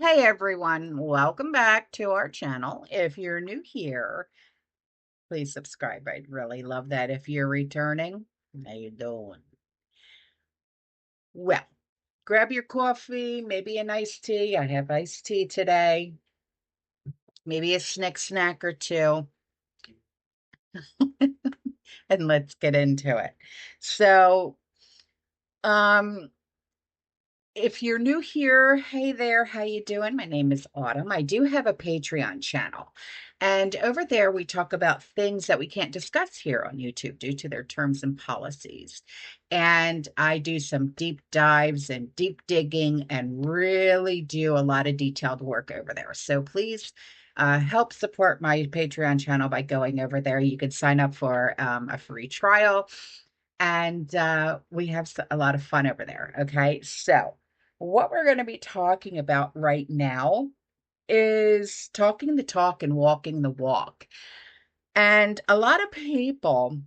Hey everyone, welcome back to our channel. If you're new here, please subscribe. I'd really love that. If you're returning, how you doing? Well, grab your coffee, maybe an iced tea. I have iced tea today. Maybe a Snick snack or two. And let's get into it. So, um, if you're new here, hey there, how you doing? My name is Autumn. I do have a Patreon channel. And over there, we talk about things that we can't discuss here on YouTube due to their terms and policies. And I do some deep dives and deep digging and really do a lot of detailed work over there. So please help support my Patreon channel by going over there. You can sign up for a free trial. And we have a lot of fun over there. Okay. So, what we're going to be talking about right now is talking the talk and walking the walk. And a lot of people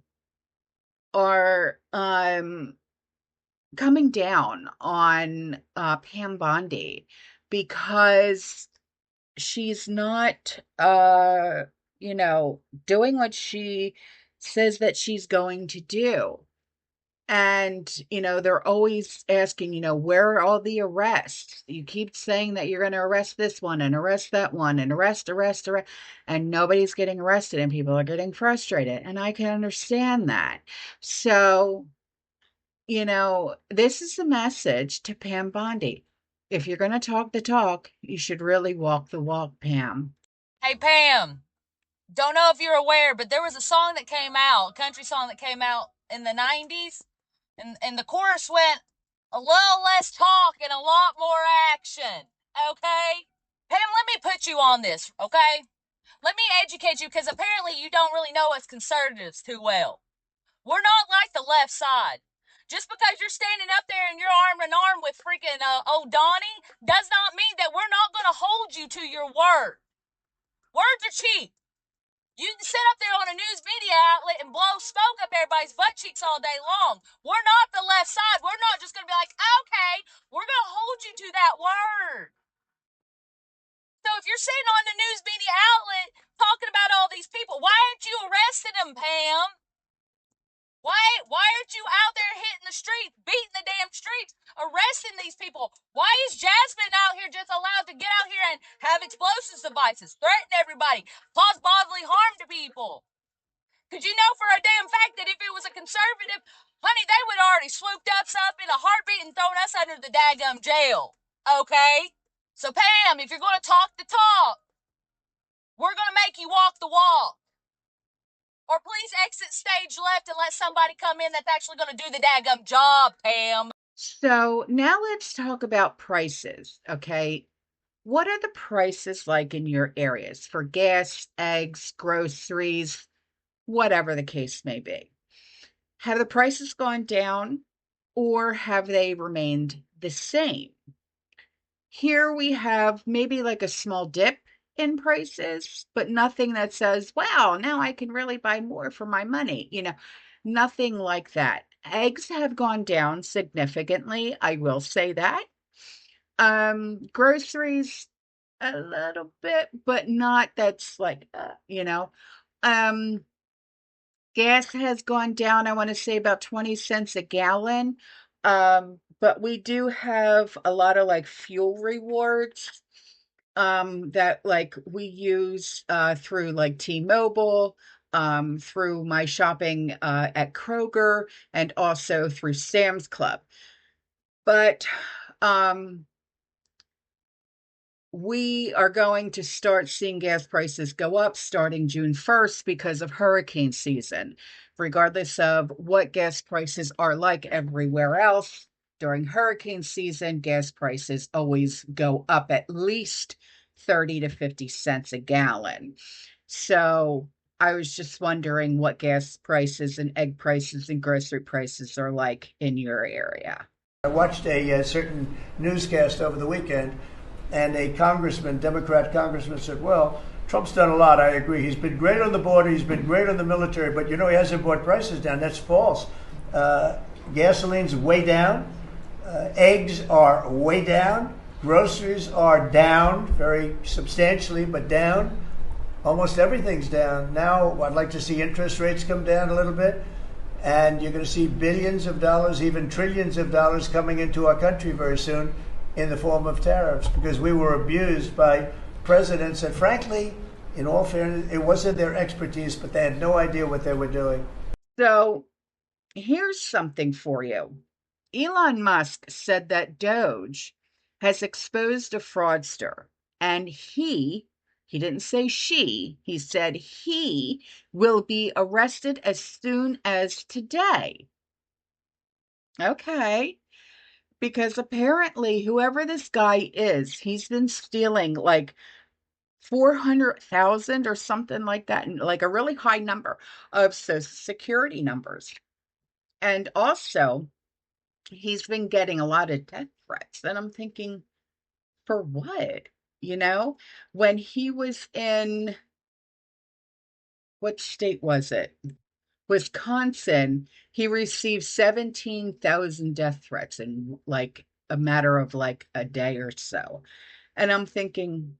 are coming down on Pam Bondi because she's not doing what she says that she's going to do. And, they're always asking, where are all the arrests? You keep saying that you're going to arrest this one and arrest that one and arrest, and nobody's getting arrested and people are getting frustrated. And I can understand that. So, this is the message to Pam Bondi. If you're going to talk the talk, you should really walk the walk, Pam. Hey, Pam, don't know if you're aware, but there was a song that came out, a country song that came out in the 90s, and the chorus went, a little less talk and a lot more action, okay? Pam, let me put you on this, okay? Let me educate you, because apparently you don't really know us conservatives too well. We're not like the left side. Just because you're standing up there and you're arm in arm with freaking old Donnie does not mean that we're not going to hold you to your word. Words are cheap. You can sit up there on a news media outlet and blow smoke up everybody's butt cheeks all day long. We're not the left side. We're not just going to be like, okay, we're going to hold you to that word. So if you're sitting on the news media outlet talking about all these people, why aren't you arresting them, Pam? Why aren't you out there hitting the streets, beating the damn streets, arresting these people? Why is Jasmine out here just allowed to get out here and have explosives devices, threaten everybody, cause bodily harm to people? Because you know for a damn fact that if it was a conservative, honey, they would already swooped us up in a heartbeat and thrown us under the daggum jail. Okay? So Pam, if you're going to talk the talk, we're going to make you walk the walk. Or please exit stage left and let somebody come in that's actually going to do the daggum job, Pam. So now let's talk about prices, okay? What are the prices like in your areas for gas, eggs, groceries, whatever the case may be? Have the prices gone down or have they remained the same? Here we have maybe like a small dip in prices, but nothing that says, wow, now I can really buy more for my money. Nothing like that. Eggs have gone down significantly. I will say that. Groceries a little bit, but not that's like, Um, gas has gone down, I want to say about 20 cents a gallon. But we do have a lot of like fuel rewards that like we use through like T-Mobile, through my shopping at Kroger, and also through Sam's Club. But um we are going to start seeing gas prices go up starting June 1st because of hurricane season. Regardless of what gas prices are like everywhere else, during hurricane season, gas prices always go up at least 30 to 50 cents a gallon. So I was just wondering what gas prices and egg prices and grocery prices are like in your area. I watched a certain newscast over the weekend, and a congressman, Democrat congressman, said, well, Trump's done a lot. I agree. He's been great on the border. He's been great on the military. But, he hasn't brought prices down. That's false. Gasoline's way down. Eggs are way down. Groceries are down very substantially, but down. Almost everything's down. Now, I'd like to see interest rates come down a little bit, and you're going to see billions of dollars, even trillions of dollars coming into our country very soon in the form of tariffs, because we were abused by presidents, and frankly, in all fairness, it wasn't their expertise, but they had no idea what they were doing. So here's something for you. Elon Musk said that Doge has exposed a fraudster, and he didn't say she, he said he will be arrested as soon as today. Okay. Because apparently, whoever this guy is, he's been stealing like 400,000 or something like that, and like a really high number of Social Security numbers. And also, he's been getting a lot of death threats. And I'm thinking, for what? You know, when he was in, what state was it? Wisconsin, he received 17,000 death threats in like a matter of like a day or so. And I'm thinking,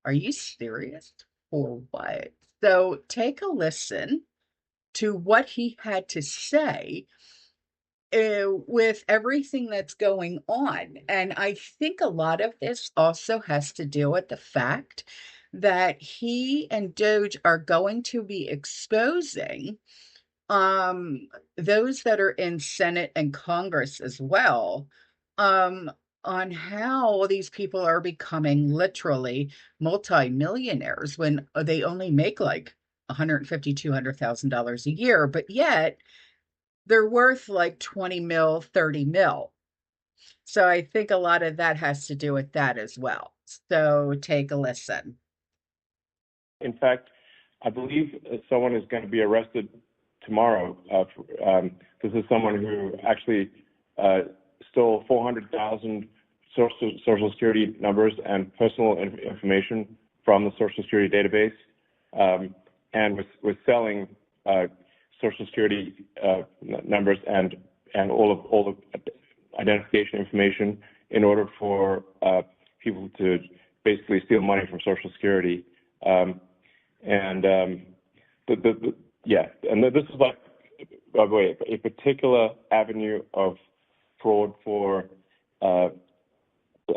are you serious? For what? So take a listen to what he had to say with everything that's going on. And I think a lot of this also has to do with the fact that he and Doge are going to be exposing those that are in Senate and Congress as well, um on how these people are becoming literally multimillionaires when they only make like 150, $200,000 a year, but yet they're worth like 20 mil, 30 mil. So I think a lot of that has to do with that as well. So take a listen. In fact, I believe someone is going to be arrested tomorrow. This is someone who actually stole 400,000 Social Security numbers and personal information from the Social Security database, and was selling Social Security numbers and all the identification information in order for people to basically steal money from Social Security. And this is like, by the way, a particular avenue of fraud for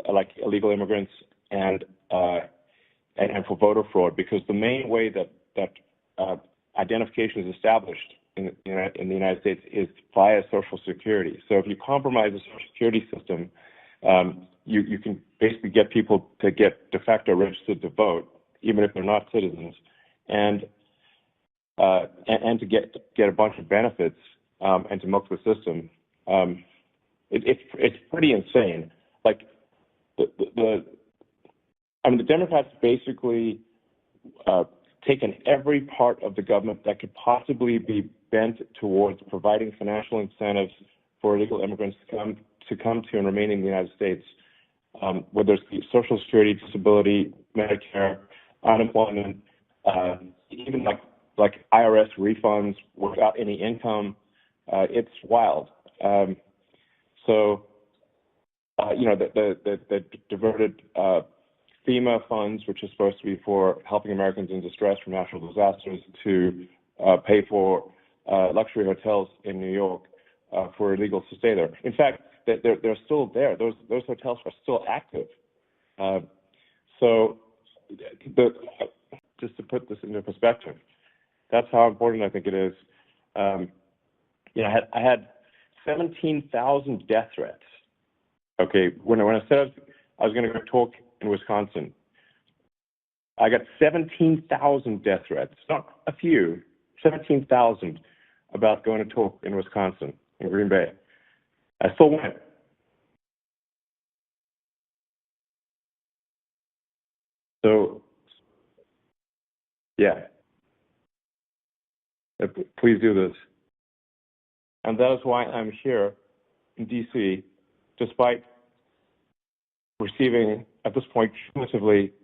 like illegal immigrants and for voter fraud, because the main way that identification is established in the United States is via Social Security. So if you compromise the Social Security system, you can basically get people to get de facto registered to vote, even if they're not citizens, and to get a bunch of benefits, and to milk the system. It's pretty insane. Like the Democrats basically taken every part of the government that could possibly be bent towards providing financial incentives for illegal immigrants to come to and remain in the United States, whether it's Social Security, disability, Medicare, unemployment, even like IRS refunds without any income. It's wild. The diverted FEMA funds, which is supposed to be for helping Americans in distress from natural disasters, to pay for luxury hotels in New York for illegals to stay there. In fact, they're still there. Those hotels are still active. Just to put this into perspective, that's how important I think it is. I had 17,000 death threats. Okay, when I said I was going to go talk in Wisconsin, I got 17,000 death threats, not a few, 17,000 about going to talk in Wisconsin, in Green Bay. I still went. So, yeah, please do this. And that is why I'm here in D.C., despite receiving, at this point, cumulatively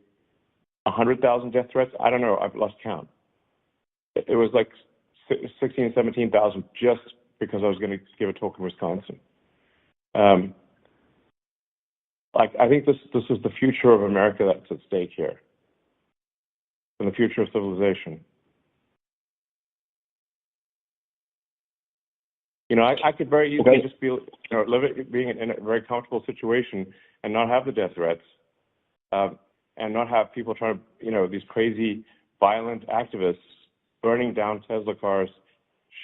100,000 death threats. I don't know, I've lost count. It was like 16,000, 17,000 just because I was going to give a talk in Wisconsin. like, I think this is the future of America that's at stake here, and the future of civilization. I could very easily just be, being in a very comfortable situation and not have the death threats, and not have people trying to, these crazy, violent activists burning down Tesla cars,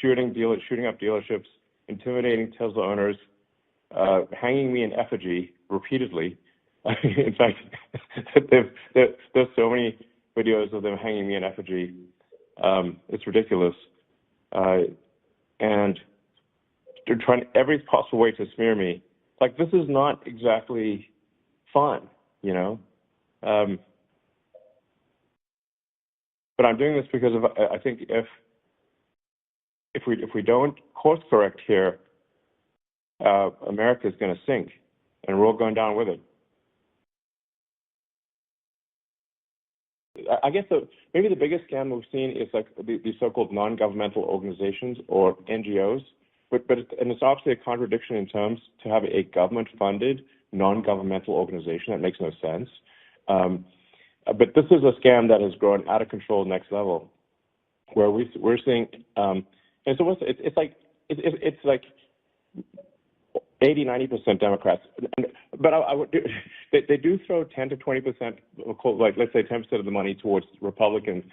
shooting up dealerships, intimidating Tesla owners, hanging me in effigy repeatedly. In fact, there's so many videos of them hanging me in effigy. It's ridiculous. And they're trying every possible way to smear me. Like, this is not exactly fun, but I'm doing this because I think if we don't course correct here, America is going to sink, and we're all going down with it. I guess maybe the biggest scam we've seen is like the so-called non-governmental organizations, or NGOs. But it's obviously a contradiction in terms to have a government-funded non-governmental organization. That makes no sense. But this is a scam that has grown out of control next level, where we're seeing, and so it's like 80-90% Democrats, but they do throw 10 to 20%, like let's say 10% of the money towards Republicans,